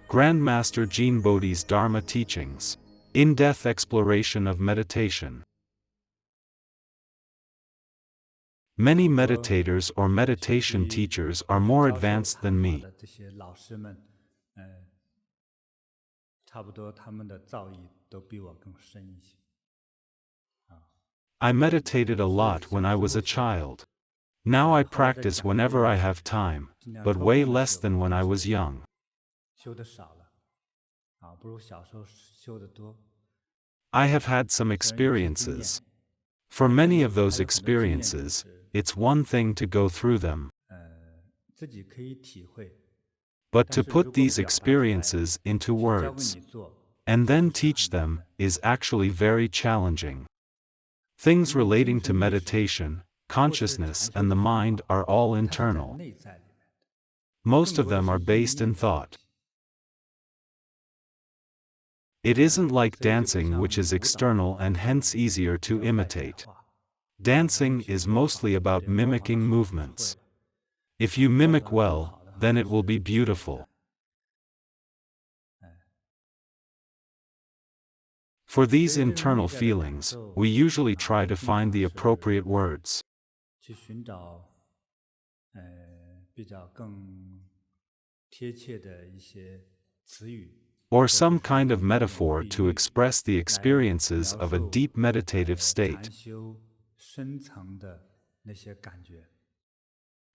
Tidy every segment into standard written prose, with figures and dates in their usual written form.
Grandmaster JinBodhi's Dharma teachings. In-depth exploration of meditation. Many meditators or meditation teachers are more advanced than me. I meditated a lot when I was a child. Now I practice whenever I have time, but way less than when I was young. I have had some experiences. For many of those experiences, it's one thing to go through them. But to put these experiences into words, and then teach them, is actually very challenging. Things relating to meditation, consciousness and the mind are all internal. Most of them are based in thought. It isn't like dancing, which is external and hence easier to imitate. Dancing is mostly about mimicking movements. If you mimic well, then it will be beautiful. For these internal feelings, we usually try to find the appropriate words. Or some kind of metaphor to express the experiences of a deep meditative state.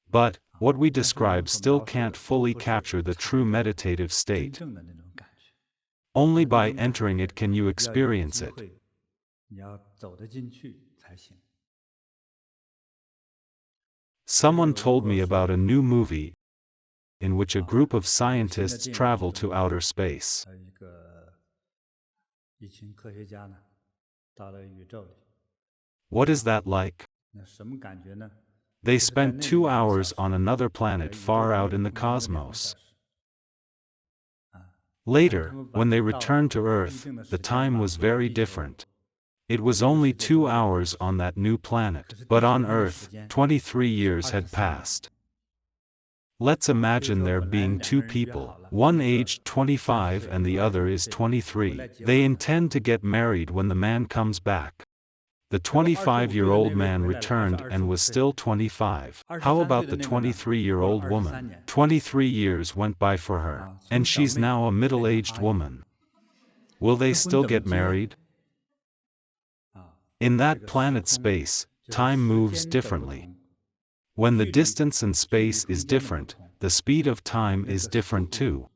But, what we describe still can't fully capture the true meditative state. Only by entering it can you experience it. Someone told me about a new movie in which a group of scientists travel to outer space. What is that like? They spent 2 hours on another planet far out in the cosmos. Later, when they returned to Earth, the time was very different. It was only 2 hours on that new planet, but on Earth, 23 years had passed. Let's imagine there being two people, one aged 25 and the other is 23. They intend to get married when the man comes back. The 25-year-old man returned and was still 25. How about the 23-year-old woman? 23 years went by for her, and she's now a middle-aged woman. Will they still get married? In that planet space, time moves differently. When the distance and space is different, the speed of time is different too.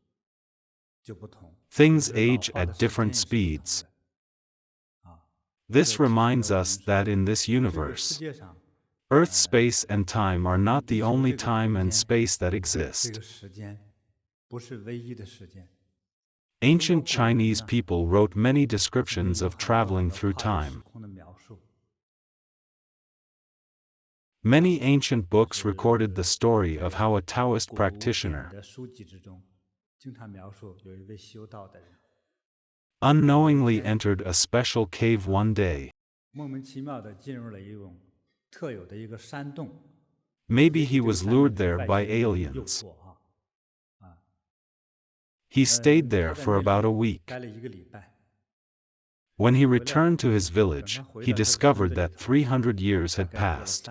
Things age at different speeds. This reminds us that in this universe, Earth, space and time are not the only time and space that exist. Ancient Chinese people wrote many descriptions of traveling through time. Many ancient books recorded the story of how a Taoist practitioner unknowingly entered a special cave one day. Maybe he was lured there by aliens. He stayed there for about a week. When he returned to his village, he discovered that 300 years had passed.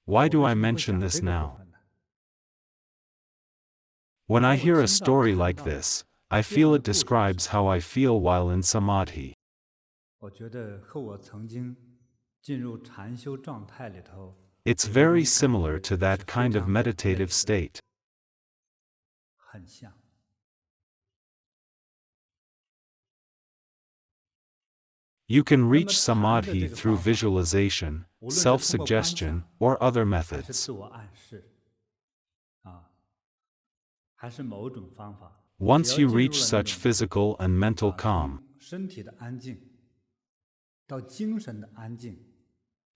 Why do I mention this now? When I hear a story like this, I feel it describes how I feel while in Samadhi. It's very similar to that kind of meditative state. You can reach Samadhi through visualization, self-suggestion, or other methods. Once you reach such physical and mental calm,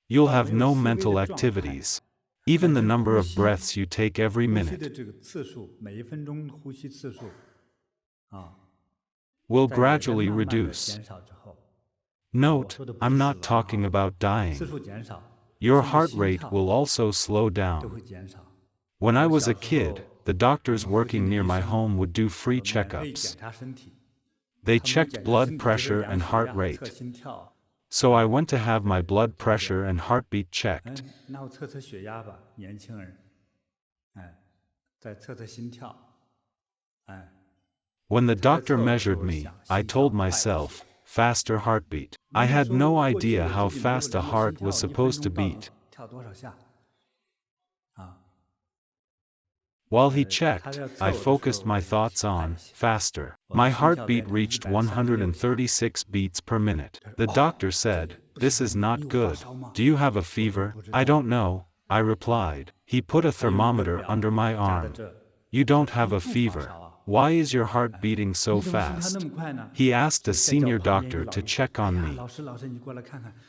you'll have no mental activities. Even the number of breaths you take every minute will gradually reduce. Note, I'm not talking about dying. Your heart rate will also slow down. When I was a kid, the doctors working near my home would do free checkups. They checked blood pressure and heart rate. So I went to have my blood pressure and heartbeat checked. When the doctor measured me, I told myself, faster heartbeat. I had no idea how fast a heart was supposed to beat. While he checked, I focused my thoughts on faster. My heartbeat reached 136 beats per minute. The doctor said, "This is not good. Do you have a fever?" "I don't know," I replied. He put a thermometer under my arm. "You don't have a fever. Why is your heart beating so fast?" He asked a senior doctor to check on me.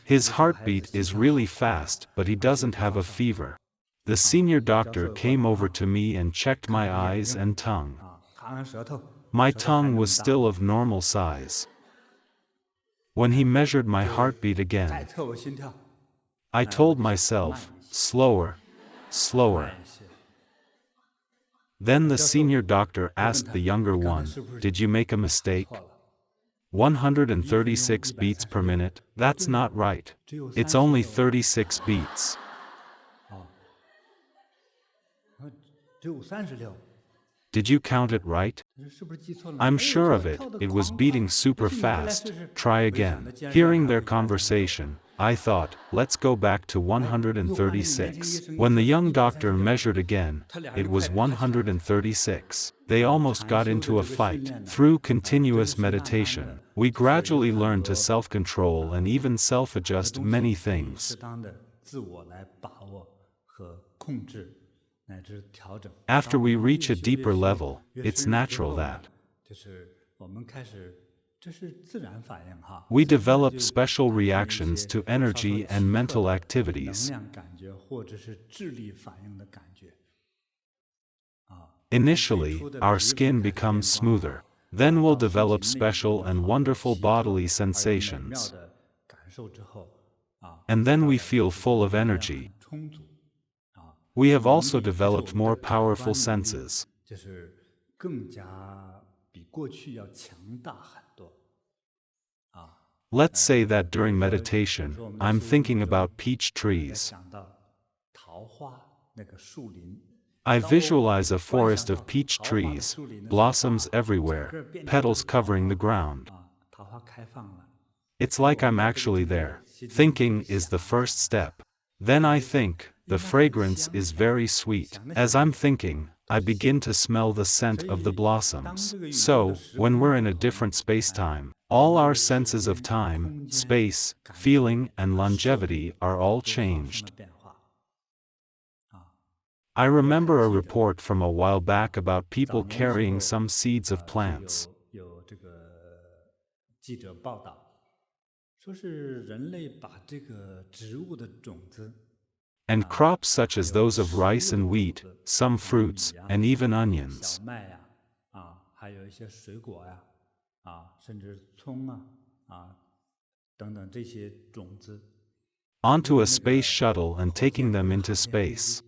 His heartbeat is really fast, but he doesn't have a fever. The senior doctor came over to me and checked my eyes and tongue. My tongue was still of normal size. When he measured my heartbeat again, I told myself, slower, slower. Then the senior doctor asked the younger one, "Did you make a mistake? 136 beats per minute? That's not right. It's only 36 beats." "Did you count it right?" "I'm sure of it, it was beating super fast. Try again." Hearing their conversation, I thought, let's go back to 136. When the young doctor measured again, it was 136. They almost got into a fight. Through continuous meditation, we gradually learn to self-control and even self-adjust many things. After we reach a deeper level, it's natural that we develop special reactions to energy and mental activities. Initially, our skin becomes smoother. Then we'll develop special and wonderful bodily sensations. And then we feel full of energy. We have also developed more powerful senses. Let's say that during meditation, I'm thinking about peach trees. I visualize a forest of peach trees, blossoms everywhere, petals covering the ground. It's like I'm actually there. Thinking is the first step. Then I think, the fragrance is very sweet. As I'm thinking, I begin to smell the scent of the blossoms. So, when we're in a different space-time, all our senses of time, space, feeling, and longevity are all changed. I remember a report from a while back about people carrying some seeds of plants. And crops such as those of rice and wheat, some fruits, and even onions, onto a space shuttle and taking them into space.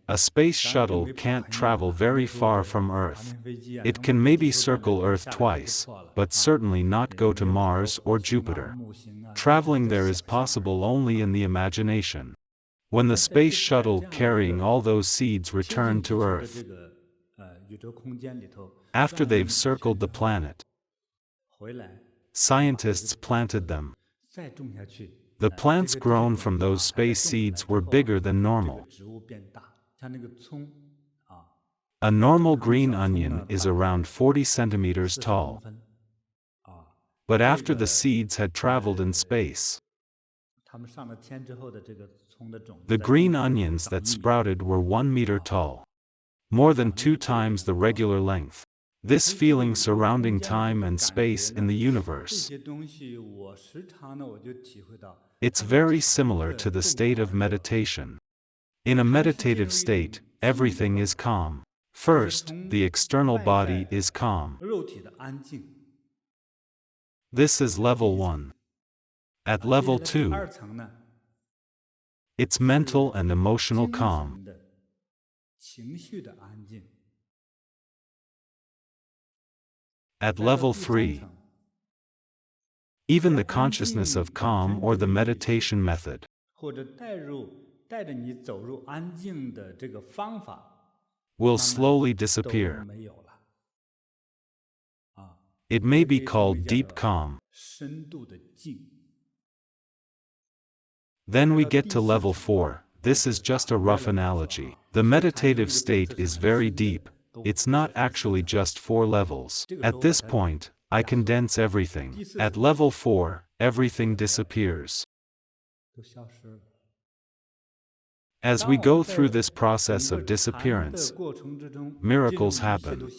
A space shuttle can't travel very far from Earth. It can maybe circle Earth twice, but certainly not go to Mars or Jupiter. Traveling there is possible only in the imagination. When the space shuttle carrying all those seeds returned to Earth, after they've circled the planet, scientists planted them. The plants grown from those space seeds were bigger than normal. A normal green onion is around 40 centimeters tall. But after the seeds had traveled in space, the green onions that sprouted were 1 meter tall, more than 2 times the regular length. This feeling surrounding time and space in the universe, it's very similar to the state of meditation. In a meditative state, everything is calm. First, the external body is calm. This is level 1. At level 2, it's mental and emotional calm. At level 3, even the consciousness of calm or the meditation method will slowly disappear. It may be called deep calm. Then we get to level 4. This is just a rough analogy. The meditative state is very deep. It's not actually just 4 levels. At this point, I condense everything. At level 4, everything disappears. As we go through this process of disappearance, miracles happen.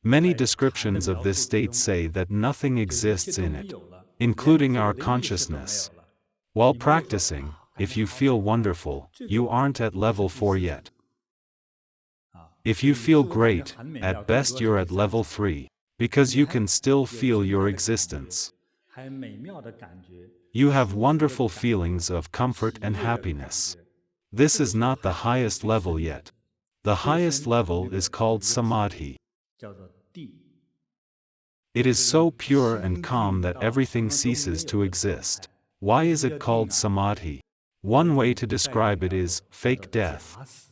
Many descriptions of this state say that nothing exists in it, including our consciousness. While practicing, if you feel wonderful, you aren't at level 4 yet. If you feel great, at best you're at level 3, because you can still feel your existence. You have wonderful feelings of comfort and happiness. This is not the highest level yet. The highest level is called Samadhi. It is so pure and calm that everything ceases to exist. Why is it called Samadhi? One way to describe it is fake death.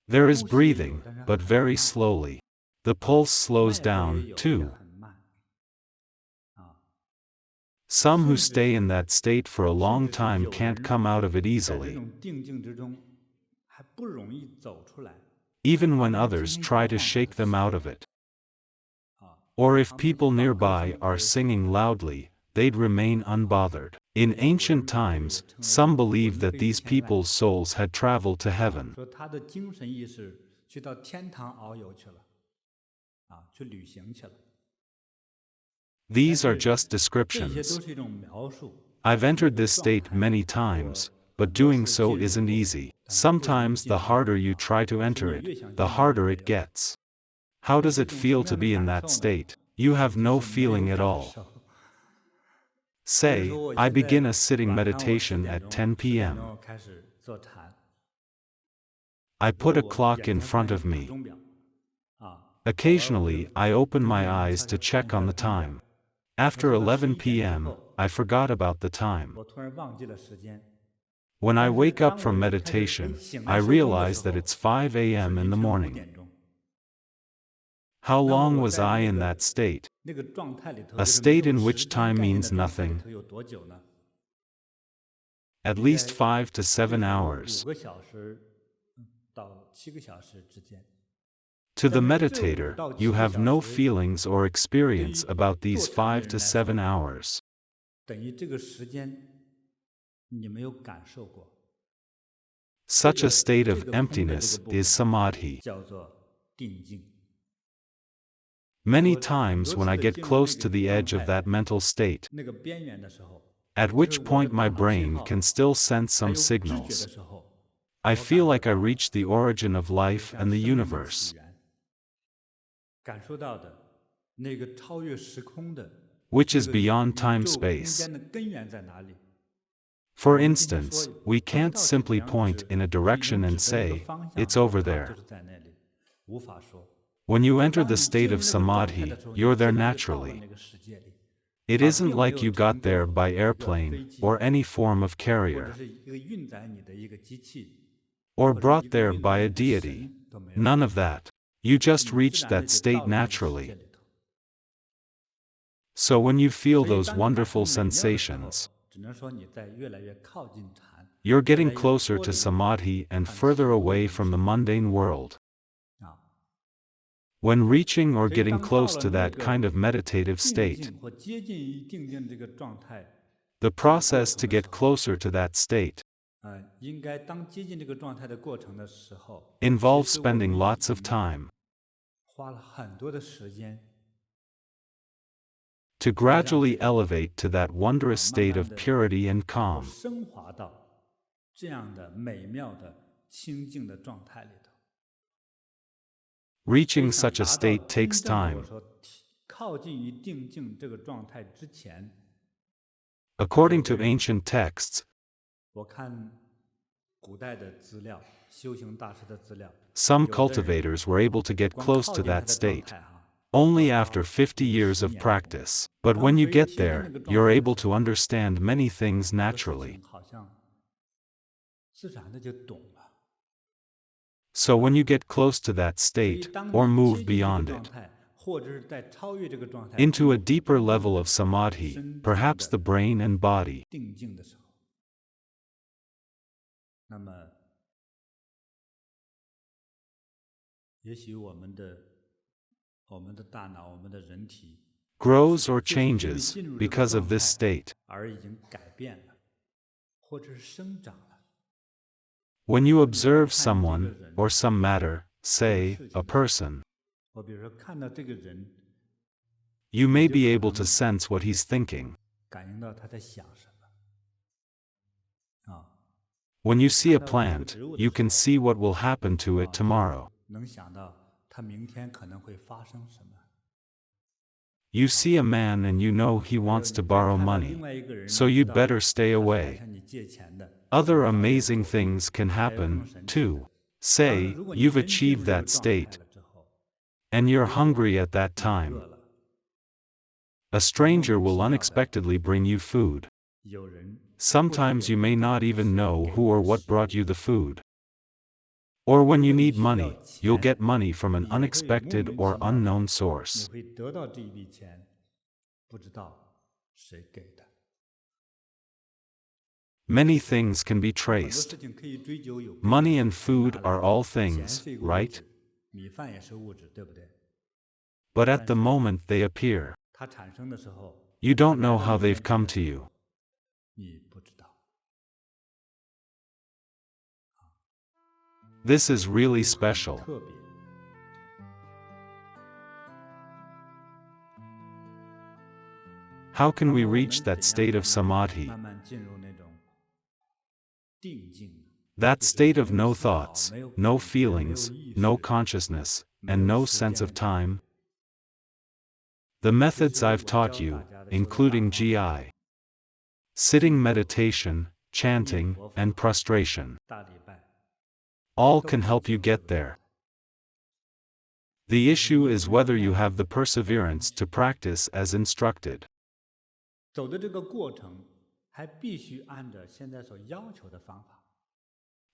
There is breathing, but very slowly. The pulse slows down, too. Some who stay in that state for a long time can't come out of it easily, even when others try to shake them out of it. Or if people nearby are singing loudly, they'd remain unbothered. In ancient times, some believed that these people's souls had traveled to heaven. These are just descriptions. I've entered this state many times, but doing so isn't easy. Sometimes the harder you try to enter it, the harder it gets. How does it feel to be in that state? You have no feeling at all. Say, I begin a sitting meditation at 10 p.m. I put a clock in front of me. Occasionally, I open my eyes to check on the time. After 11 p.m., I forgot about the time. When I wake up from meditation, I realize that it's 5 a.m. in the morning. How long was I in that state? A state in which time means nothing. At least 5 to 7 hours. To the meditator, you have no feelings or experience about these 5 to 7 hours. Such a state of emptiness is Samadhi. Many times when I get close to the edge of that mental state, at which point my brain can still sense some signals, I feel like I reached the origin of life and the universe, which is beyond time-space. For instance, we can't simply point in a direction and say, it's over there. When you enter the state of Samadhi, you're there naturally. It isn't like you got there by airplane, or any form of carrier, or brought there by a deity. None of that. You just reached that state naturally. So when you feel those wonderful sensations, you're getting closer to Samadhi and further away from the mundane world. When reaching or getting close to that kind of meditative state, the process to get closer to that state involves spending lots of time to gradually elevate to that wondrous state of purity and calm. Reaching such a state takes time. According to ancient texts, some cultivators were able to get close to that state only after 50 years of practice. But when you get there, you're able to understand many things naturally. So when you get close to that state, or move beyond it, into a deeper level of samadhi, perhaps the brain and body, grows or changes because of this state. When you observe someone, or some matter, say, a person, you may be able to sense what he's thinking. When you see a plant, you can see what will happen to it tomorrow. You see a man and you know he wants to borrow money, so you'd better stay away. Other amazing things can happen, too. Say, you've achieved that state, and you're hungry at that time. A stranger will unexpectedly bring you food. Sometimes you may not even know who or what brought you the food. Or when you need money, you'll get money from an unexpected or unknown source. Many things can be traced. Money and food are all things, right? But at the moment they appear, you don't know how they've come to you. This is really special. How can we reach that state of samadhi? That state of no thoughts, no feelings, no consciousness, and no sense of time? The methods I've taught you, including GI, sitting meditation, chanting, and prostration, all can help you get there. The issue is whether you have the perseverance to practice as instructed.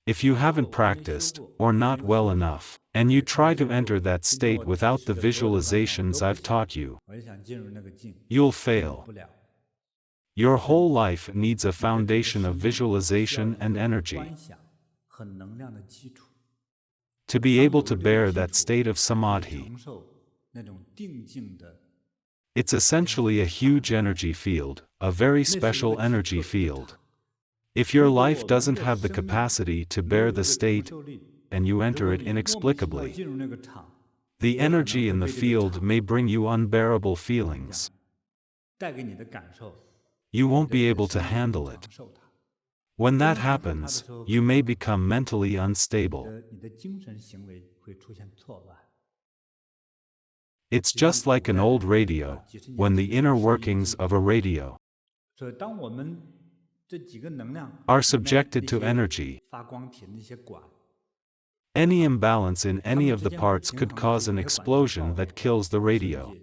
If you haven't practiced, or not well enough, and you try to enter that state without the visualizations I've taught you, you'll fail. Your whole life needs a foundation of visualization and energy. To be able to bear that state of samadhi, it's essentially a huge energy field, a very special energy field. If your life doesn't have the capacity to bear the state, and you enter it inexplicably, the energy in the field may bring you unbearable feelings. You won't be able to handle it. When that happens, you may become mentally unstable. It's just like an old radio, when the inner workings of a radio are subjected to energy. Any imbalance in any of the parts could cause an explosion that kills the radio.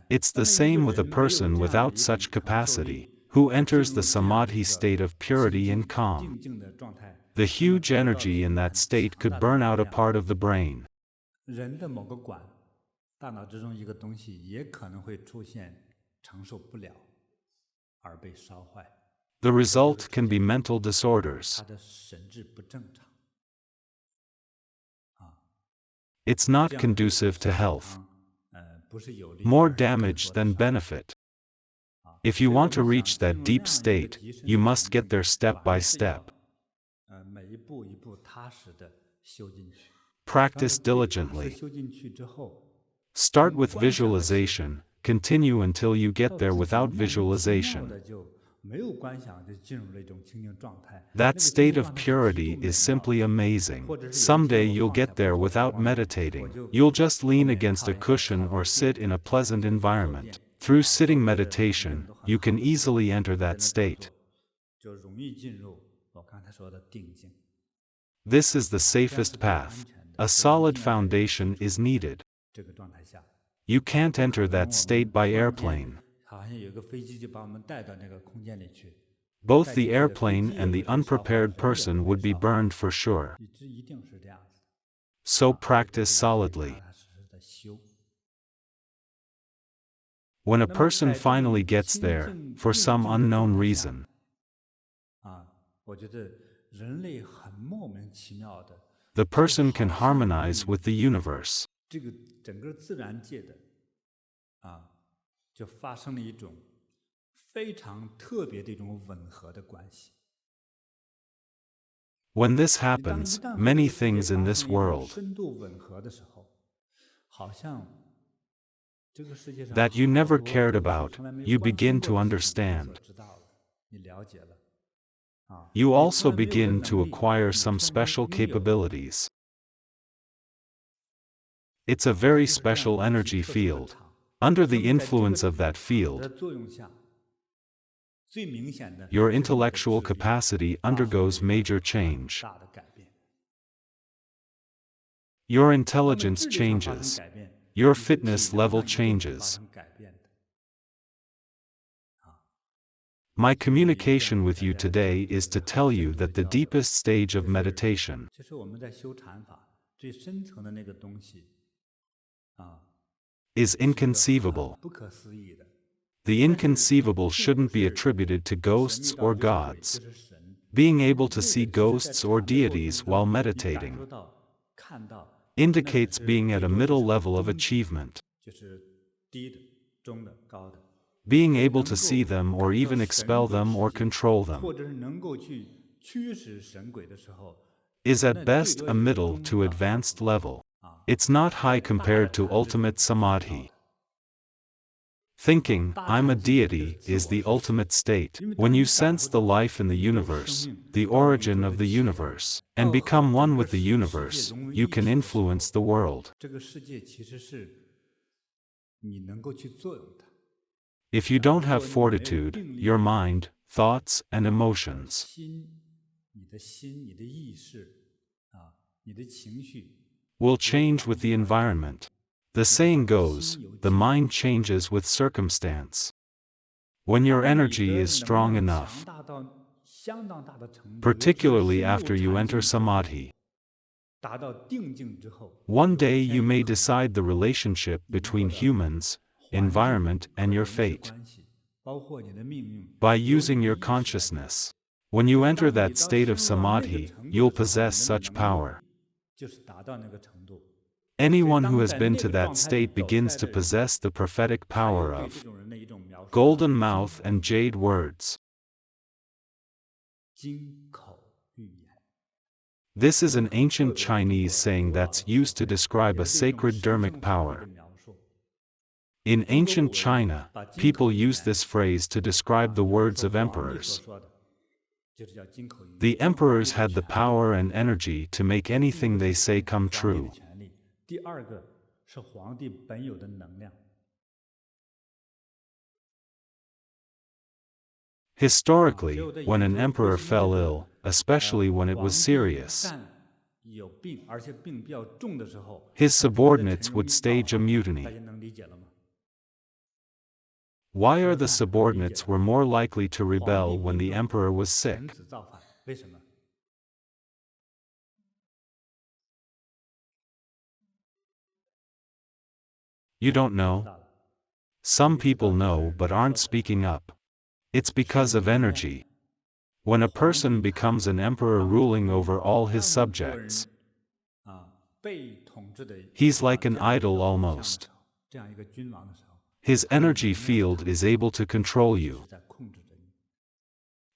It's the same with a person without such capacity, who enters the samadhi state of purity and calm. The huge energy in that state could burn out a part of the brain. The result can be mental disorders. It's not conducive to health. More damage than benefit. If you want to reach that deep state, you must get there step by step. Practice diligently. Start with visualization, continue until you get there without visualization. That state of purity is simply amazing. Someday you'll get there without meditating. You'll just lean against a cushion or sit in a pleasant environment. Through sitting meditation, you can easily enter that state. This is the safest path. A solid foundation is needed. You can't enter that state by airplane. Both the airplane and the unprepared person would be burned for sure. So practice solidly. When a person finally gets there, for some unknown reason, the person can harmonize with the universe. When this happens, many things in this world that you never cared about, you begin to understand. You also begin to acquire some special capabilities. It's a very special energy field. Under the influence of that field, your intellectual capacity undergoes major change. Your intelligence changes. Your fitness level changes. My communication with you today is to tell you that the deepest stage of meditation is inconceivable. The inconceivable shouldn't be attributed to ghosts or gods. Being able to see ghosts or deities while meditating indicates being at a middle level of achievement. Being able to see them or even expel them or control them is at best a middle to advanced level. It's not high compared to ultimate samadhi. Thinking, I'm a deity, is the ultimate state. When you sense the life in the universe, the origin of the universe, and become one with the universe, you can influence the world. If you don't have fortitude, your mind, thoughts, and emotions will change with the environment. The saying goes, the mind changes with circumstance. When your energy is strong enough, particularly after you enter samadhi, one day you may decide the relationship between humans, environment, and your fate by using your consciousness. When you enter that state of samadhi, you'll possess such power. Anyone who has been to that state begins to possess the prophetic power of golden mouth and jade words. This is an ancient Chinese saying that's used to describe a sacred dharmic power. In ancient China, people used this phrase to describe the words of emperors. The emperors had the power and energy to make anything they say come true. Historically, when an emperor fell ill, especially when it was serious, his subordinates would stage a mutiny. Why are the subordinates were more likely to rebel when the emperor was sick? You don't know? Some people know but aren't speaking up. It's because of energy. When a person becomes an emperor ruling over all his subjects, he's like an idol almost. His energy field is able to control you.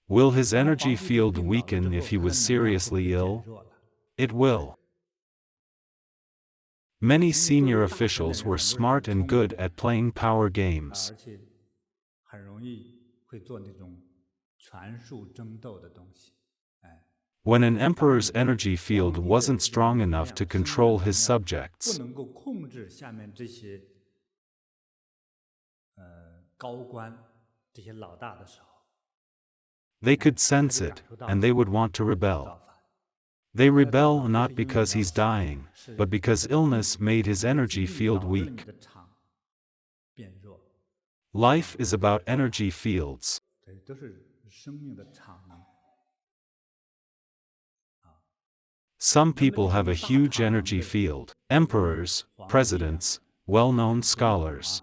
Will his energy field weaken if he was seriously ill? It will. Many senior officials were smart and good at playing power games. When an emperor's energy field wasn't strong enough to control his subjects, they could sense it, and they would want to rebel. They rebel not because he's dying, but because illness made his energy field weak. Life is about energy fields. Some people have a huge energy field: emperors, presidents, well-known scholars,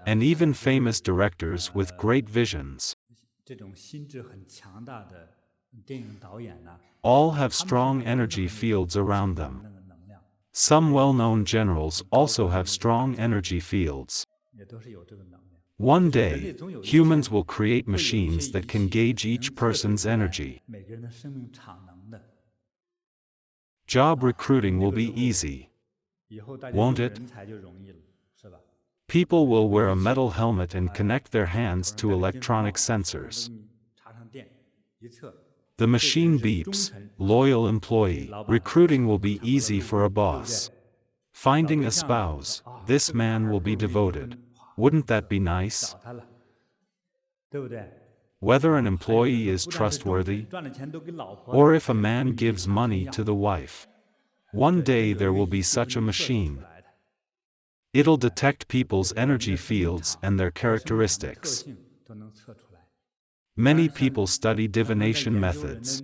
and even famous directors with great visions. All have strong energy fields around them. Some well-known generals also have strong energy fields. One day, humans will create machines that can gauge each person's energy. Job recruiting will be easy, won't it? People will wear a metal helmet and connect their hands to electronic sensors. The machine beeps, loyal employee. Recruiting will be easy for a boss. Finding a spouse, this man will be devoted. Wouldn't that be nice? Whether an employee is trustworthy, or if a man gives money to the wife. One day there will be such a machine. It'll detect people's energy fields and their characteristics. Many people study divination methods.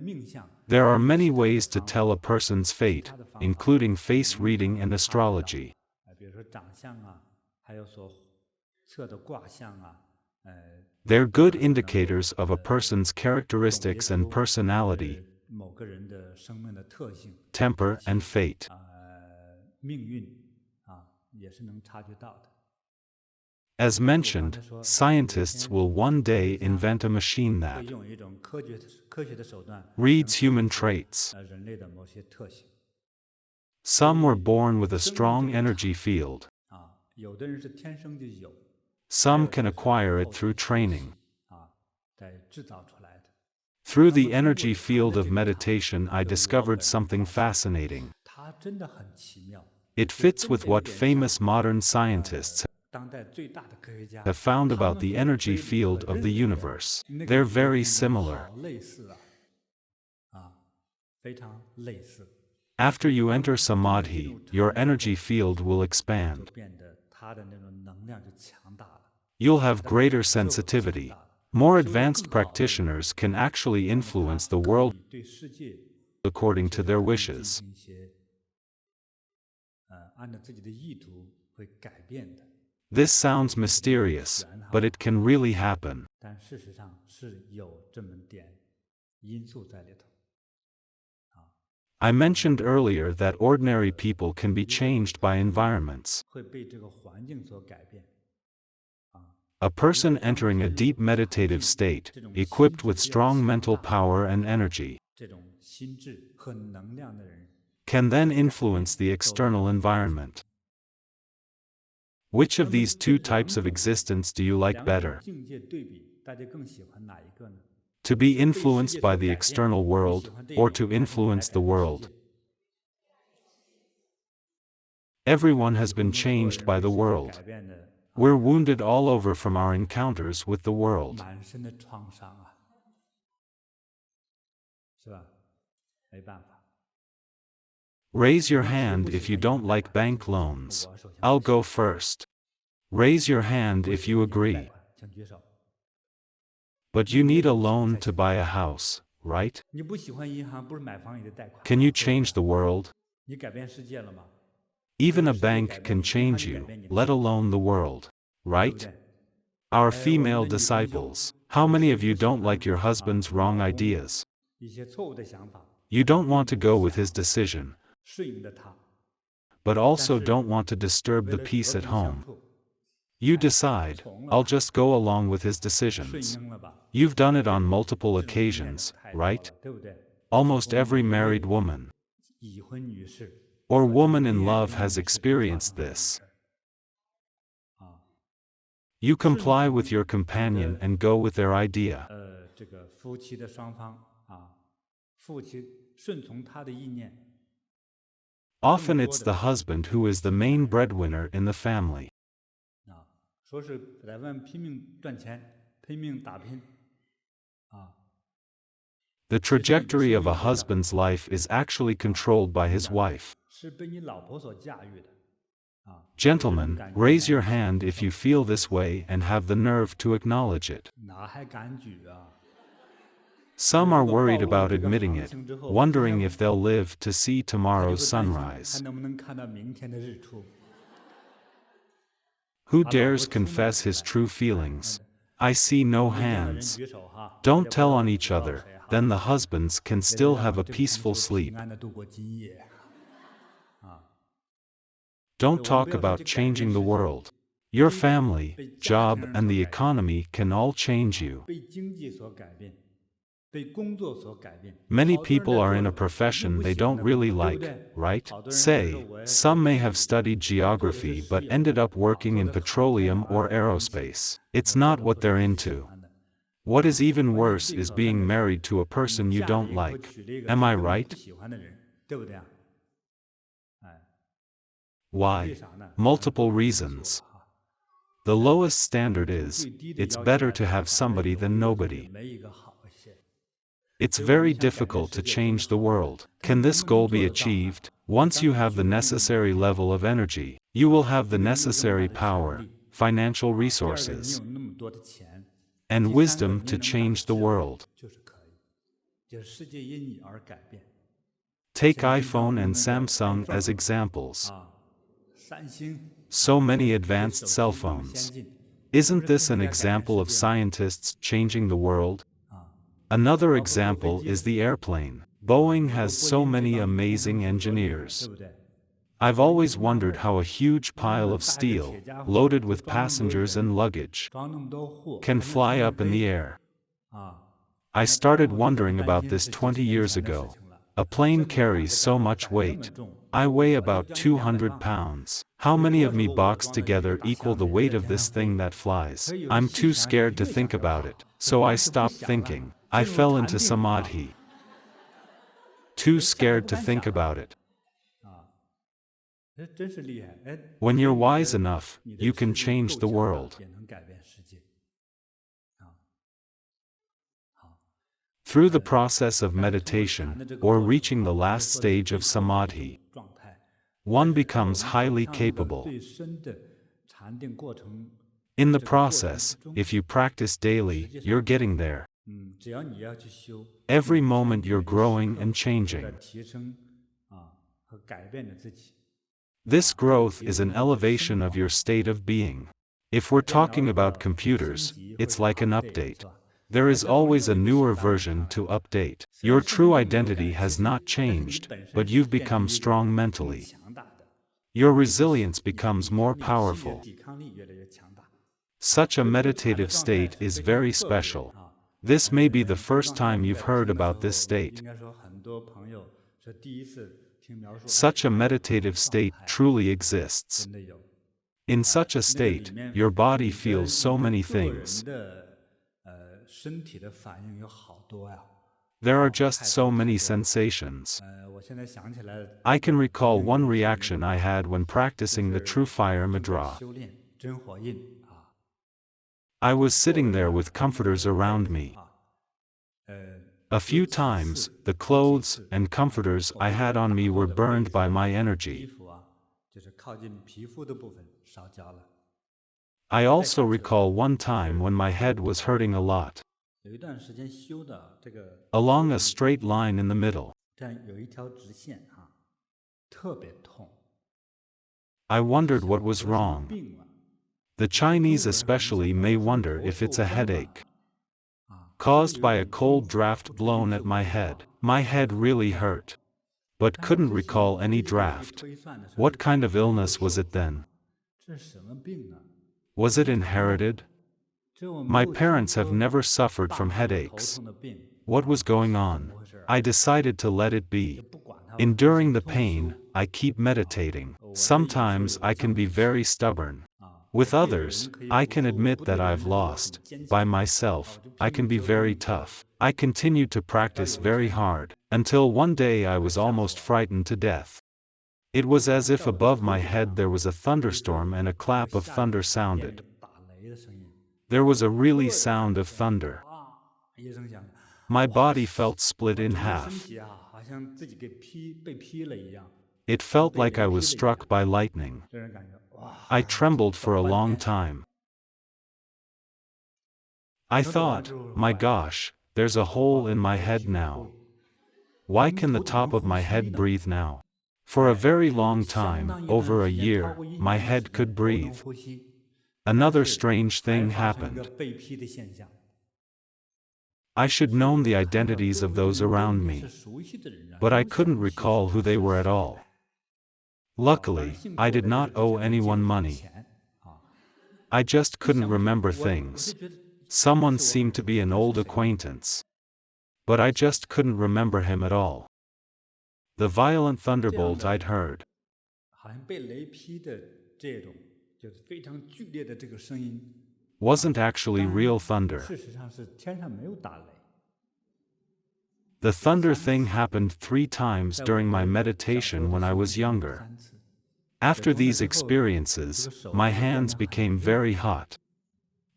There are many ways to tell a person's fate, including face reading and astrology. They're good indicators of a person's characteristics and personality, temper and fate. As mentioned, scientists will one day invent a machine that reads human traits. Some were born with a strong energy field. Some can acquire it through training. Through the energy field of meditation, I discovered something fascinating. It fits with what famous modern scientists have found about the energy field of the universe. They're very similar. After you enter Samadhi, your energy field will expand. You'll have greater sensitivity. More advanced practitioners can actually influence the world according to their wishes. This sounds mysterious, but it can really happen. I mentioned earlier that ordinary people can be changed by environments. A person entering a deep meditative state, equipped with strong mental power and energy, can then influence the external environment. Which of these two types of existence do you like better? To be influenced by the external world, or to influence the world? Everyone has been changed by the world. We're wounded all over from our encounters with the world. Raise your hand if you don't like bank loans. I'll go first. Raise your hand if you agree. But you need a loan to buy a house, right? Can you change the world? Even a bank can change you, let alone the world, right? Our female disciples, how many of you don't like your husband's wrong ideas? You don't want to go with his decision, but also don't want to disturb the peace at home. You decide, I'll just go along with his decisions. You've done it on multiple occasions, right? Almost every married woman or woman in love has experienced this. You comply with your companion and go with their idea. Often it's the husband who is the main breadwinner in the family. The trajectory of a husband's life is actually controlled by his wife. Gentlemen, raise your hand if you feel this way and have the nerve to acknowledge it. Some are worried about admitting it, wondering if they'll live to see tomorrow's sunrise. Who dares confess his true feelings? I see no hands. Don't tell on each other, then the husbands can still have a peaceful sleep. Don't talk about changing the world. Your family, job, and the economy can all change you. Many people are in a profession they don't really like, right? Say, some may have studied geography but ended up working in petroleum or aerospace. It's not what they're into. What is even worse is being married to a person you don't like. Am I right? Why? Multiple reasons. The lowest standard is, it's better to have somebody than nobody. It's very difficult to change the world. Can this goal be achieved? Once you have the necessary level of energy, you will have the necessary power, financial resources, and wisdom to change the world. Take iPhone and Samsung as examples. So many advanced cell phones. Isn't this an example of scientists changing the world? Another example is the airplane. Boeing has so many amazing engineers. I've always wondered how a huge pile of steel, loaded with passengers and luggage, can fly up in the air. I started wondering about this 20 years ago. A plane carries so much weight. I weigh about 200 pounds. How many of me boxed together equal the weight of this thing that flies? I'm too scared to think about it, so I stopped thinking. I fell into Samadhi. Too scared to think about it. When you're wise enough, you can change the world. Through the process of meditation, or reaching the last stage of Samadhi, one becomes highly capable. In the process, if you practice daily, you're getting there. Every moment you're growing and changing. This growth is an elevation of your state of being. If we're talking about computers, it's like an update. There is always a newer version to update. Your true identity has not changed, but you've become strong mentally. Your resilience becomes more powerful. Such a meditative state is very special. This may be the first time you've heard about this state. Such a meditative state truly exists. In such a state, your body feels so many things. There are just so many sensations. I can recall one reaction I had when practicing the True Fire Mudra. I was sitting there with comforters around me. A few times, the clothes and comforters I had on me were burned by my energy. I also recall one time when my head was hurting a lot. Along a straight line in the middle. I wondered what was wrong. The Chinese especially may wonder if it's a headache caused by a cold draft blown at my head. My head really hurt, but couldn't recall any draft. What kind of illness was it then? Was it inherited? My parents have never suffered from headaches. What was going on? I decided to let it be. Enduring the pain, I keep meditating. Sometimes I can be very stubborn. With others, I can admit that I've lost. By myself, I can be very tough. I continued to practice very hard, until one day I was almost frightened to death. It was as if above my head there was a thunderstorm and a clap of thunder sounded. There was a really sound of thunder. My body felt split in half. It felt like I was struck by lightning. I trembled for a long time. I thought, my gosh, there's a hole in my head now. Why can the top of my head breathe now? For a very long time, over a year, my head could breathe. Another strange thing happened. I should known the identities of those around me, but I couldn't recall who they were at all. Luckily, I did not owe anyone money. I just couldn't remember things. Someone seemed to be an old acquaintance, but I just couldn't remember him at all. The violent thunderbolt I'd heard wasn't actually real thunder. The thunder thing happened 3 times during my meditation when I was younger. After these experiences, my hands became very hot.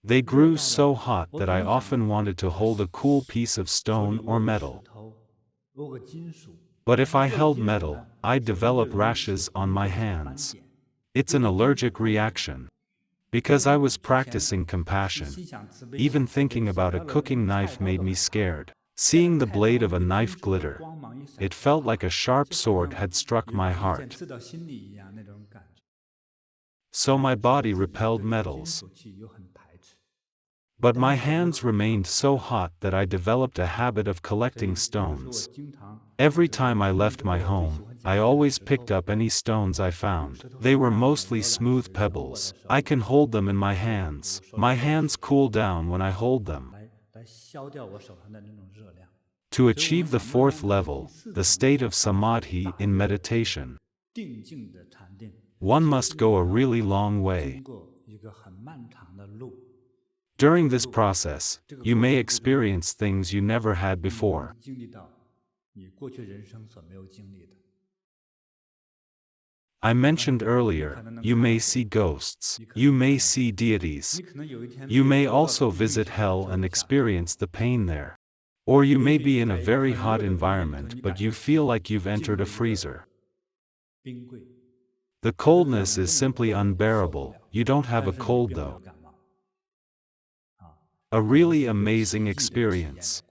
They grew so hot that I often wanted to hold a cool piece of stone or metal. But if I held metal, I'd develop rashes on my hands. It's an allergic reaction. Because I was practicing compassion, even thinking about a cooking knife made me scared. Seeing the blade of a knife glitter, it felt like a sharp sword had struck my heart. So my body repelled metals. But my hands remained so hot that I developed a habit of collecting stones. Every time I left my home, I always picked up any stones I found. They were mostly smooth pebbles. I can hold them in my hands. My hands cool down when I hold them. To achieve the 4th level, the state of Samadhi in meditation, one must go a really long way. During this process, you may experience things you never had before. I mentioned earlier, you may see ghosts, you may see deities. You may also visit hell and experience the pain there. Or you may be in a very hot environment but you feel like you've entered a freezer. The coldness is simply unbearable. You don't have a cold though. A really amazing experience.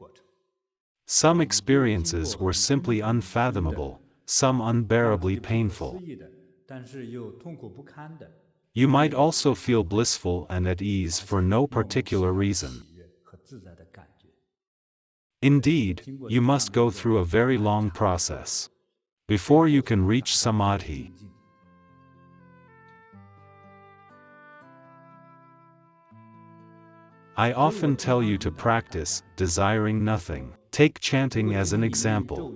Some experiences were simply unfathomable, some unbearably painful. You might also feel blissful and at ease for no particular reason. Indeed, you must go through a very long process before you can reach Samadhi. I often tell you to practice desiring nothing. Take chanting as an example.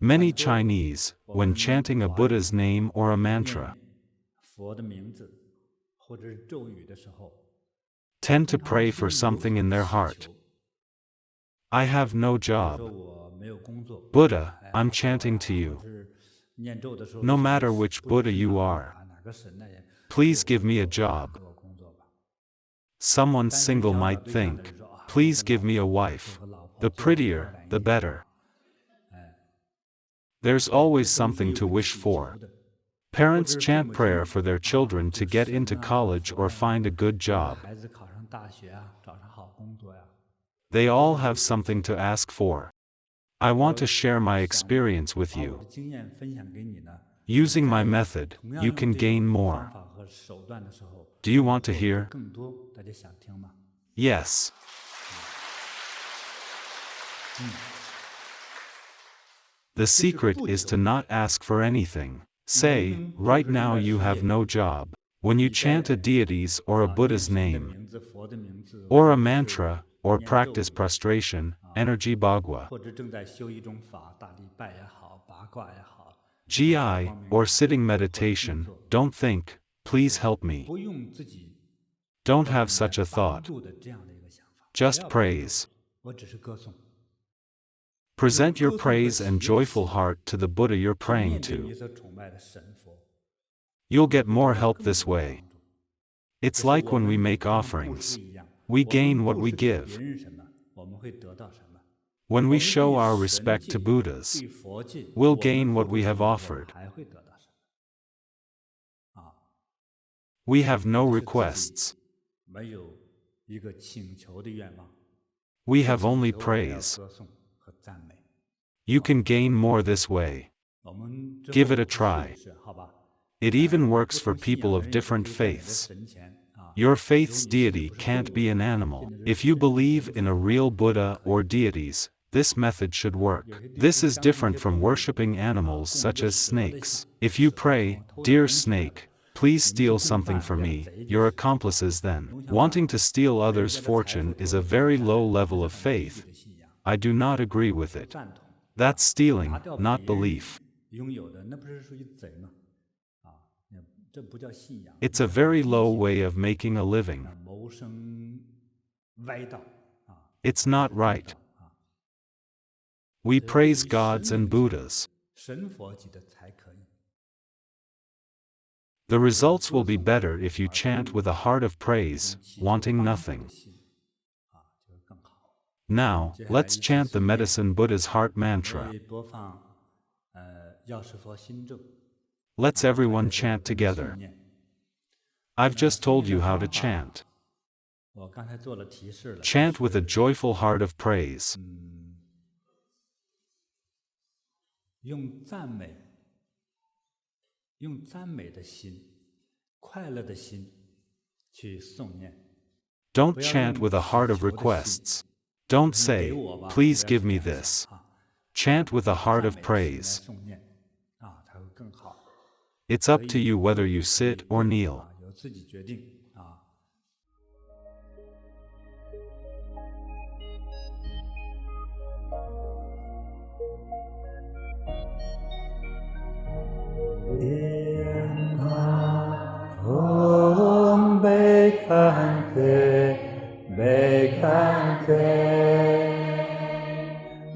Many Chinese, when chanting a Buddha's name or a mantra, tend to pray for something in their heart. I have no job. Buddha, I'm chanting to you. No matter which Buddha you are, please give me a job. Someone single might think, please give me a wife. The prettier, the better. There's always something to wish for. Parents chant prayer for their children to get into college or find a good job. They all have something to ask for. I want to share my experience with you. Using my method, you can gain more. Do you want to hear? Yes. The secret is to not ask for anything. Say, right now you have no job. When you chant a deity's or a Buddha's name, or a mantra, or practice prostration, energy Bagua. 或者正在修一种法，大礼拜也好，八卦也好， GI, or sitting meditation, don't think, please help me. 不用自己 Don't have such a thought. 度的这样的一个想法， Just 不要 praise. 我只是歌颂。 Present your praise and joyful heart to the Buddha you're 面 praying 对你 to. 所崇拜的神佛， You'll get more help this 更多的 way. 帮助。 It's 可是 like 我 when 们 we make 跟布 offerings. 施一样， We 我们 gain what 布 we 施给 give. 别人什么，我们会得到什么。 When 我 we 们 show 对 our 神 respect to 敬 Buddhas, 对佛敬， we'll 我们 gain 付 what 出 we 什 have 么，我 offered. 还会得到什么。 We have no 这是自己 requests. 没有一个请求的愿望， We have 请 only 求我们要 praise. 歌颂和赞美。 You can gain more this way. 我们之 Give 后 it a 试 try. 一试，好吧？ It even 不 works for 同信仰 people 的 of 人也可 different 以在你的 faiths. 神前 Your 由 faith's 你是 deity 不是 can't 动 be 物 an 现 animal. 在是 If you 神 believe in a 神 real 佛 Buddha 可 or 以 deities, this method should work. 有些地 This 区 is 相信一 different 些 from 动物 worshipping animals 供一 such 个 as 蛇的 snakes. 像 If you 蛇 pray, 偷 Dear 东西来的 snake, please 你们 steal 去 something 犯 from 这样 me, 贼就 you're 是 accomplices then. 龙象 Wanting 犯 to steal 别人 others' 家的财富 fortune 偷 is 走 a 了 very 这 low 是 level 很 of 低 faith. 级的信仰， I do not agree 不 with 是 it. 赞同。 That's 拿 stealing, 掉 not 别人 belief. 拥有的，那不是属于贼吗？这不叫信仰， It's 这 a 是 very 低 low 级 way of making a living. 谋生歪道 It's not 正 right. 道 We 这 praise 以 gods 神 and 为基 Buddhas. 神佛级的才可以。 The results will be better if you chant with a heart of praise, 祈求 wanting 帮助 nothing. 的心就会更好。 Now, let's chant the Medicine Buddha's heart 我 mantra. 会播放药师佛心咒， Let's 还有 everyone 这个 chant 信 together. 念。 I've just told you how to 声音的方法 chant. 我刚才做了提示了。 Chant with a 就是 joyful heart of praise. 用赞美的心、快乐的心去诵念。 Don't 不要 chant 用 with a heart of 祈求的心。 requests. Don't 你给 say, 我吧， please 我要 give me 这样 this. 啊 Chant with a heart 赞 of 美的心来 praise. 诵念才会更好。 It's up to you whether you sit or kneel. 由自己决定天塔风被看见，被看见，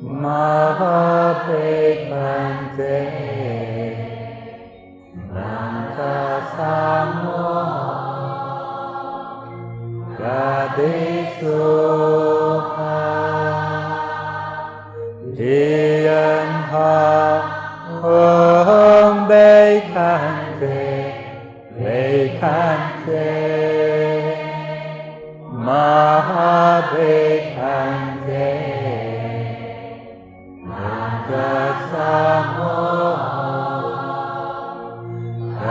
马被看见，南达萨摩，嘎地苏哈，天塔。 风被看见，被看见，马被看见，南达萨摩，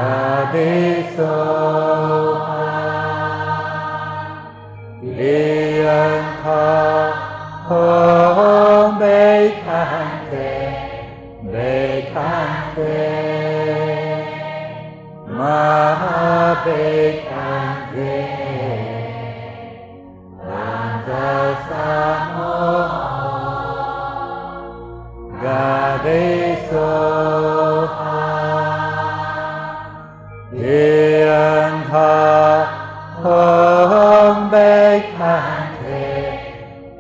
嘎地苏哈，天塔风被看见。 被看见，马被看见，南达萨摩，嘎地苏哈，天塔风被看见，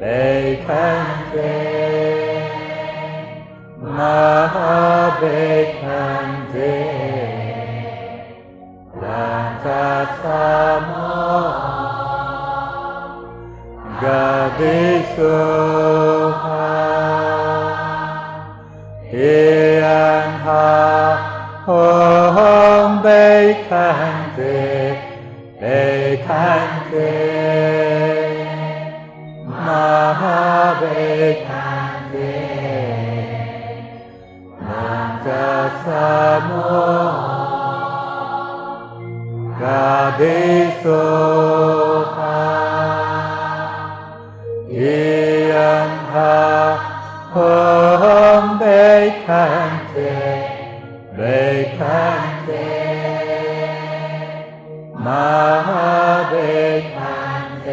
被看见。 马被看见，南达萨摩，嘎地苏哈，天塔风被看见，被看见，马被看见。 萨摩，嘎地苏哈，天塔风被看见，被看见，马被看见。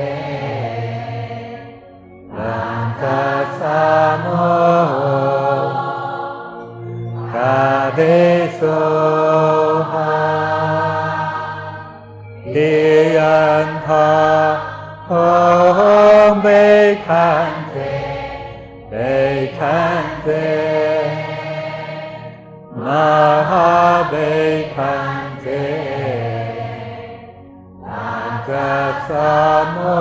Om Bekante, Bekante, Mahabekante, Antasamo,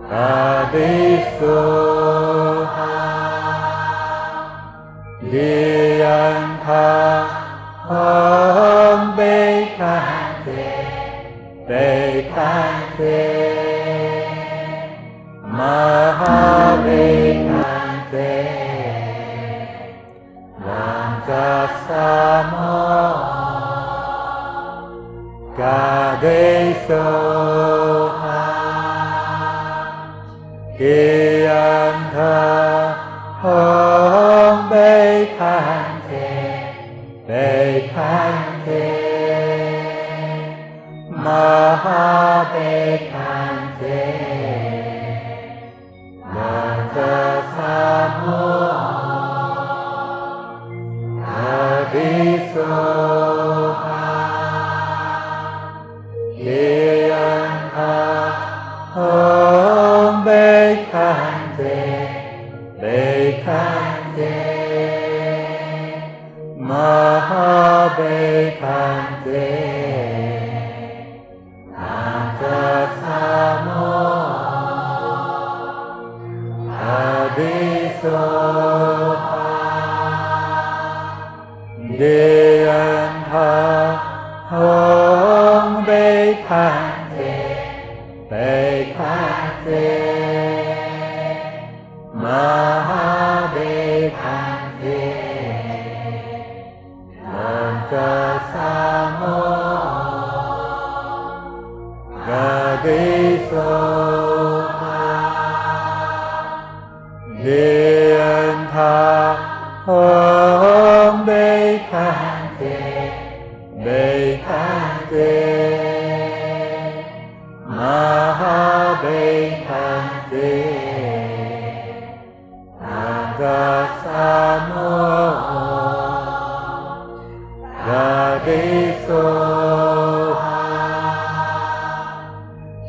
Kadisuha, Diyanta, Om Bekante, Bekante, Mahabekante, Lantasamo, Kadesoha, Diyanta, Om Bekante, Bekante, Mahabekante, Lantasamo, Kadisoha, Diyanta, Om Bekante, Bekante, Mahabekante, Antasamo, Kadisoha, Diyanta, Om Bekante, Bekante, Mahabekante, Lantasamo, Kadisoha, Diyanta, Om Bekante, Bekante, Mahabekante, Antasamo, Kadisoha,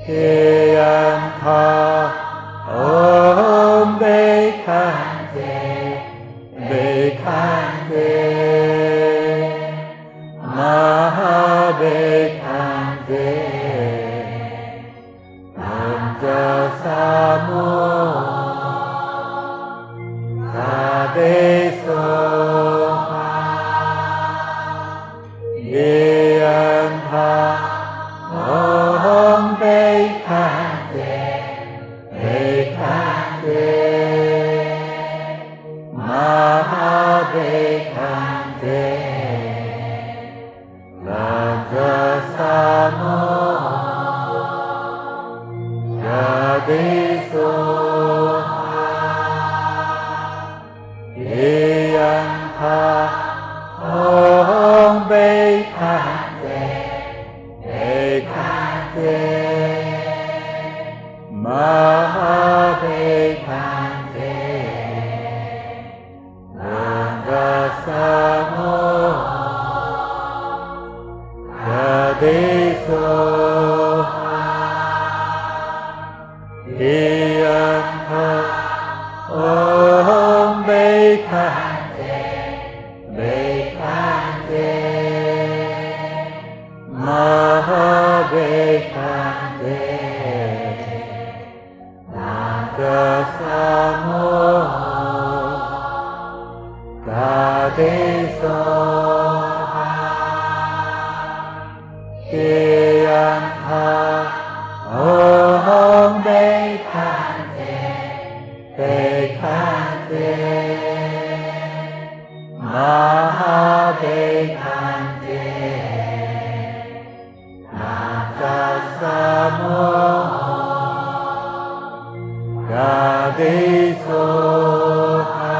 Diyanta, Om Bekante, Bekante, Mahabekante, Antasamo, Kadesoha, Diyanta, Om Bekante, Bekante, Mahabekante, Lantasamo, Kadisoha, Diyanta, Om Bekante, Bekante, Mahabekante, Lantasamo, Kadisoha, Diyanta, Om Bekante, Bekante, Mahabekante, Lantasamo, Kadisoha, Diyanta, Om Bekante, Bekante, Mahabekante, Lantasamo, Kadisoha,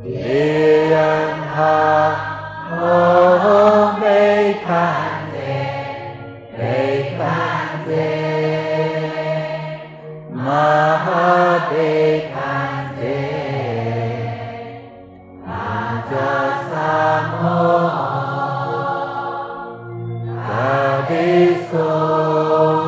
Diyanta, Om Bekante, Bekante, Mahabekante, Antasamo, Kadisoha.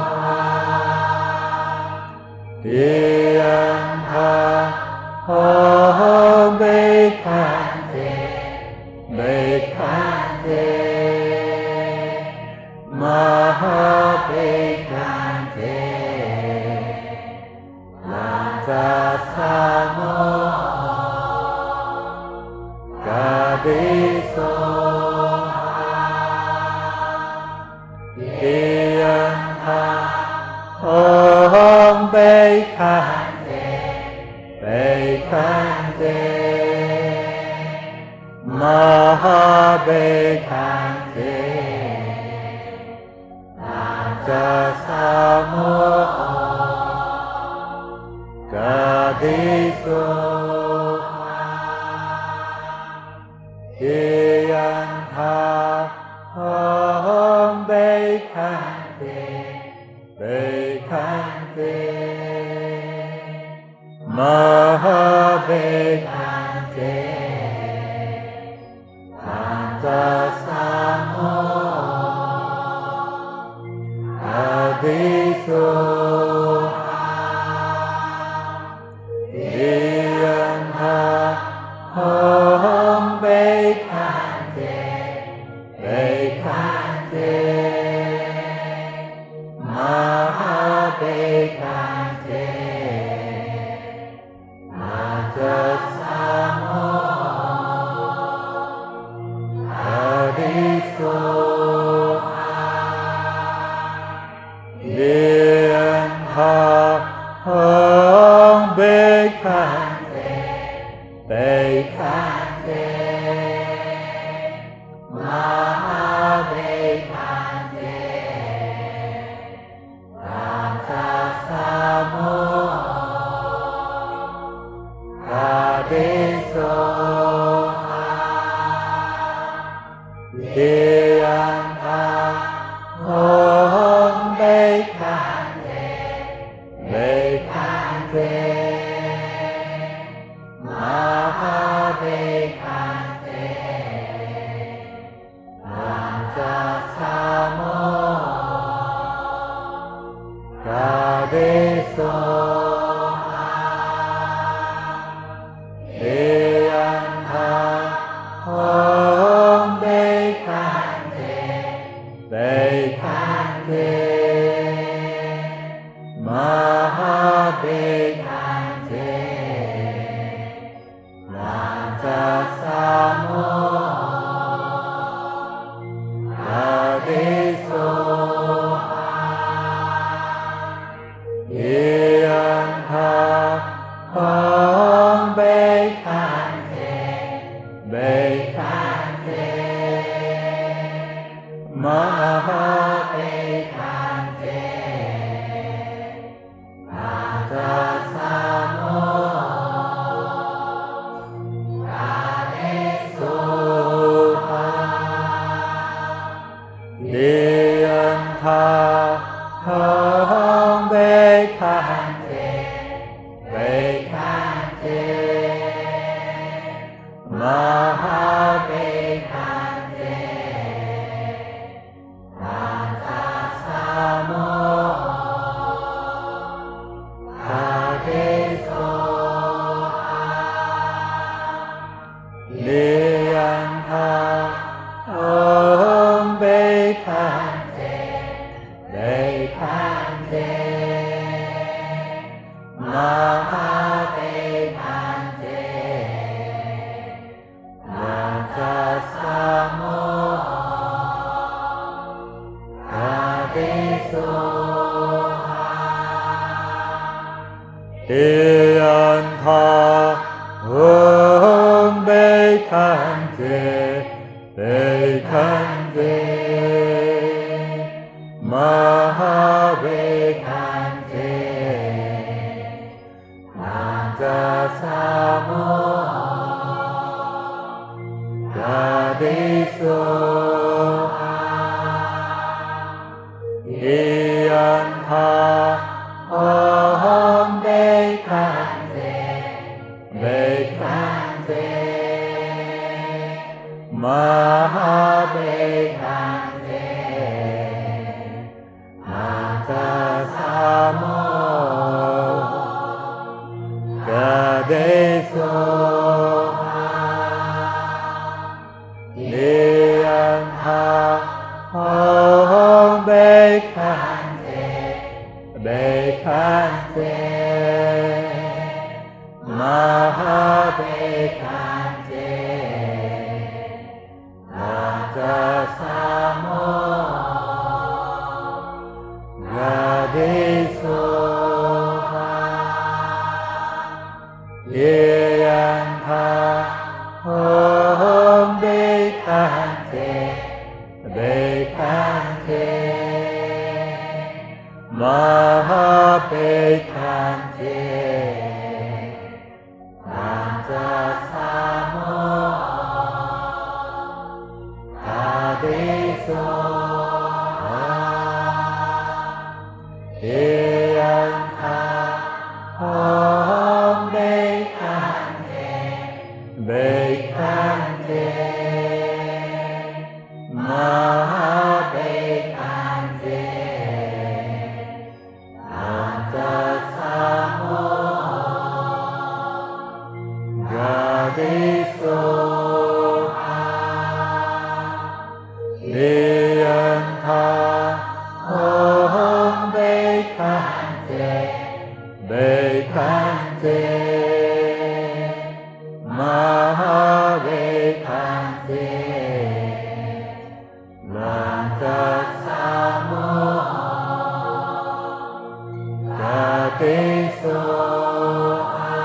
Bekante Lanta Samo Kadiso Kianta Om Bekante Bekante Maha Bekante Lanta Samo Kadiso Kianta Om Bekante Bekante Maha Bekante Lanta Samo Kadiso Kianta Om Bekante Bekante Maha Bekante Lanta Samo Kadiso Kianta Om Bekante Bekante Maha Bekante Lanta Samo Kadiso Kianta Om Bekante Bekante Maha Bekante Lanta Samo Kadiso Kianta Om Bekante Bekante Maha Bekante Lanta Samo Kadiso Kianta Om Bekante Bekante Maha Bekante Lanta Samo Kadiso Kianta Om Bekante Bekante Maha Bekante Lanta Samo Kadiso Kianta Om Bekante Bekante Maha Bekante Lanta Samo Kadiso Kianta Om Bekante Bekante Maha Bekante Lanta Samo Kadiso Kianta Om Bekante Bekante Maha Bekante Lanta Samo Kadiso Kianta Om Bekante Bekante Mahabekante Nagasamo Gadisoha Yeyanta Om Bekante Bekante Mahabekante Nagasamo Gadisoha Yeyanta Om Bekante Bekante Mahabekante Nagasamo Gadisoha Yeyanta Om Bekante Bekante Mahabekante Nagasamo Gadisoha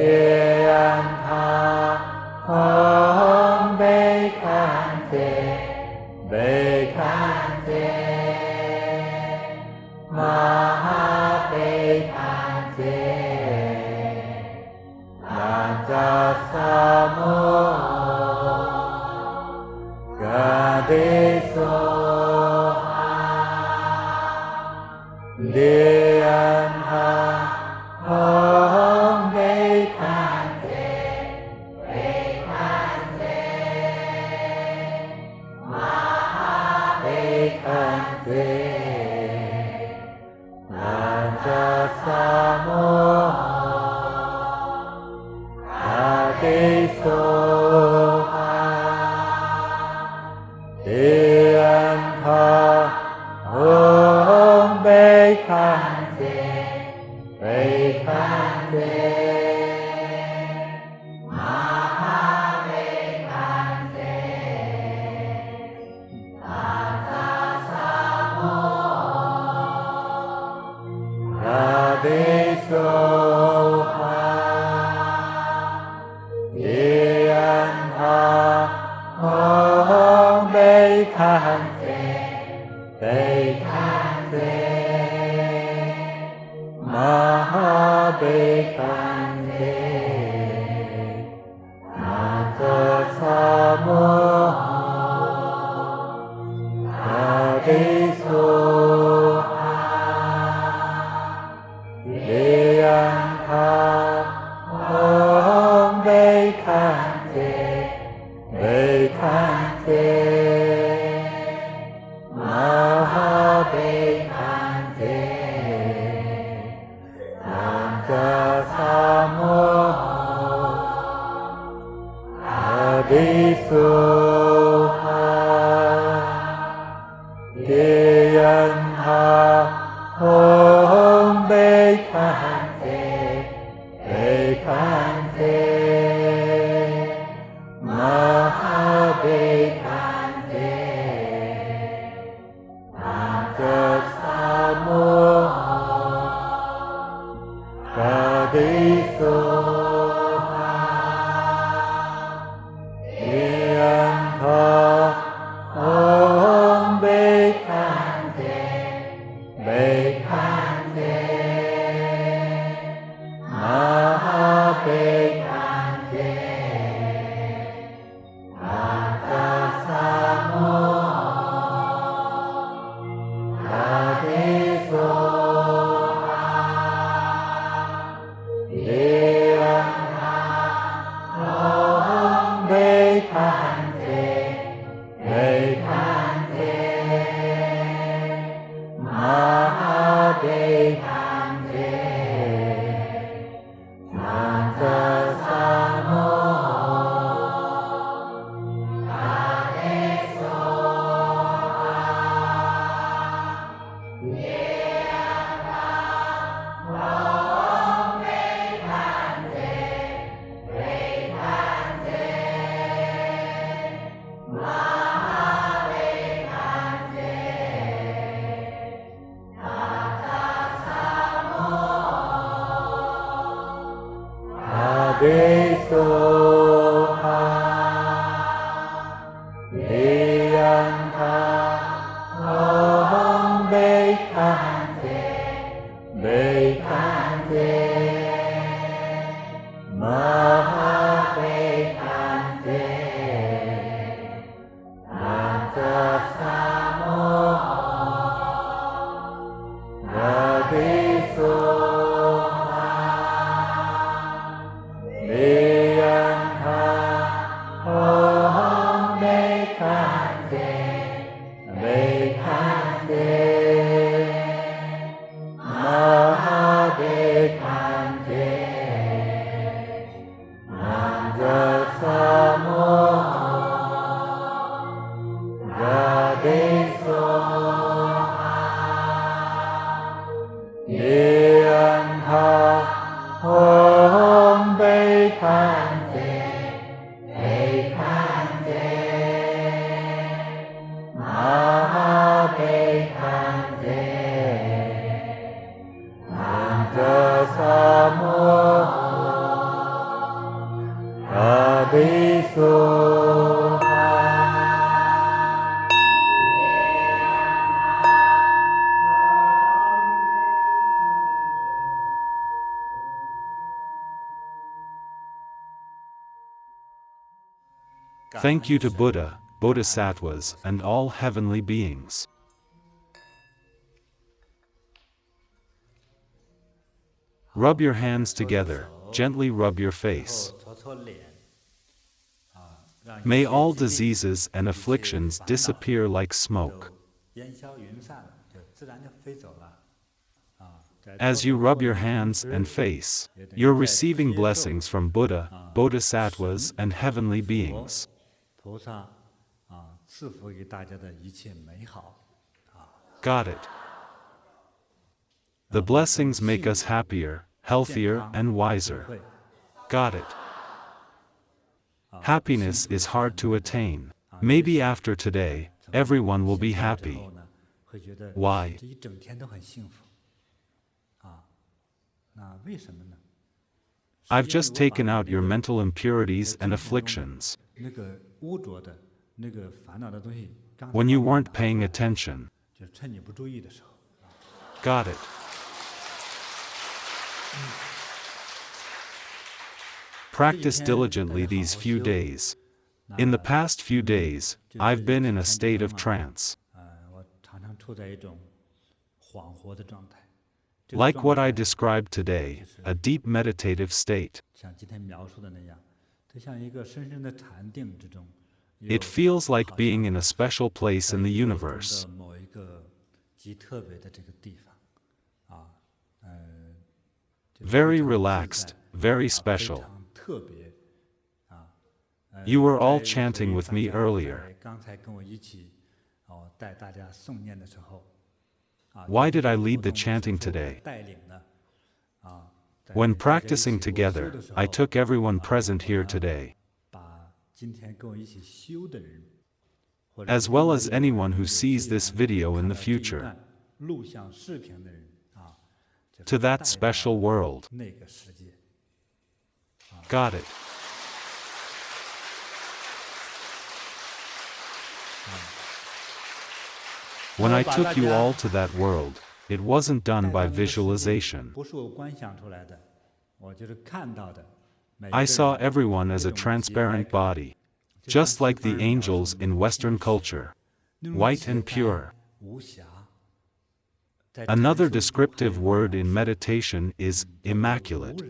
Yeyanta Om Bekante Bekante Mahabekante Nagasamo Gadisoha Yeyanta Om Bekante Bekante Mahabekante Nagasamo Gadisoha Yeyanta Om Bekante Bekante Mahabekante Nagasamo Gadisoha Yeyanta Om Bekante Bekante Mahabekante Nagasamo Gadisoha Yeyanta Om Bekante Bekante Mahabekante Nagasamo Gadisoha Yeyanta Om Bekante Bekante Mahabekante Nagasamo Gadisoha Yeyanta Om Bekante Bekante Mahabekante Nagasamo Gadisoha Yeyanta Om Bekante Bekante Mahabekante ภิกษุขาเรียนทาองเบคันเตเบคันเตมหาเบคันเตอันตสามโมภิกษุเรียนทาองเบคันเตเบคันเตมหาเบคันเตอันตสามโมภิกษุเรียนทาองเบคันเตเบคันเตมหาเบคันเตอันตสามโมภิกษุ Thank you to Buddha, Bodhisattvas, and all heavenly beings. Rub your hands together, gently rub your face. May all diseases and afflictions disappear like smoke. As you rub your hands and face, you're receiving blessings from Buddha, Bodhisattvas, and heavenly beings. Got it. The blessings make us happier, healthier, and wiser. Got it. Happiness is hard to attain. Maybe after today, everyone will be happy. Why? I've just taken out your mental impurities and afflictions. When you weren't paying attention. Got it. Practice diligently these few days. In the past few days, I've been in a state of trance. Like what I described today, a deep meditative state. It feels like being in a special place in the universe. Very relaxed, very special. You were all chanting with me earlier. Why did I lead the chanting today? When practicing together, I took everyone present here today, as well as anyone who sees this video in the future, to that special world. Got it. When I took you all to that world, it wasn't done by visualization. I saw everyone as a transparent body, just like the angels in Western culture, white and pure. Another descriptive word in meditation is immaculate,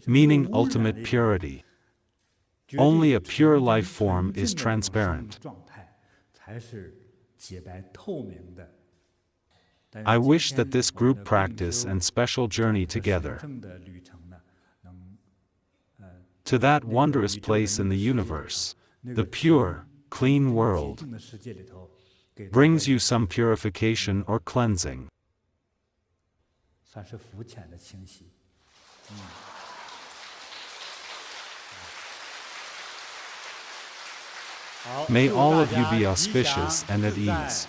meaning ultimate purity. Only a pure life form is transparent. I wish that this group practice and special journey together to that wondrous place in the universe, the pure, clean world, brings you some purification or cleansing. May all of you be auspicious and at ease.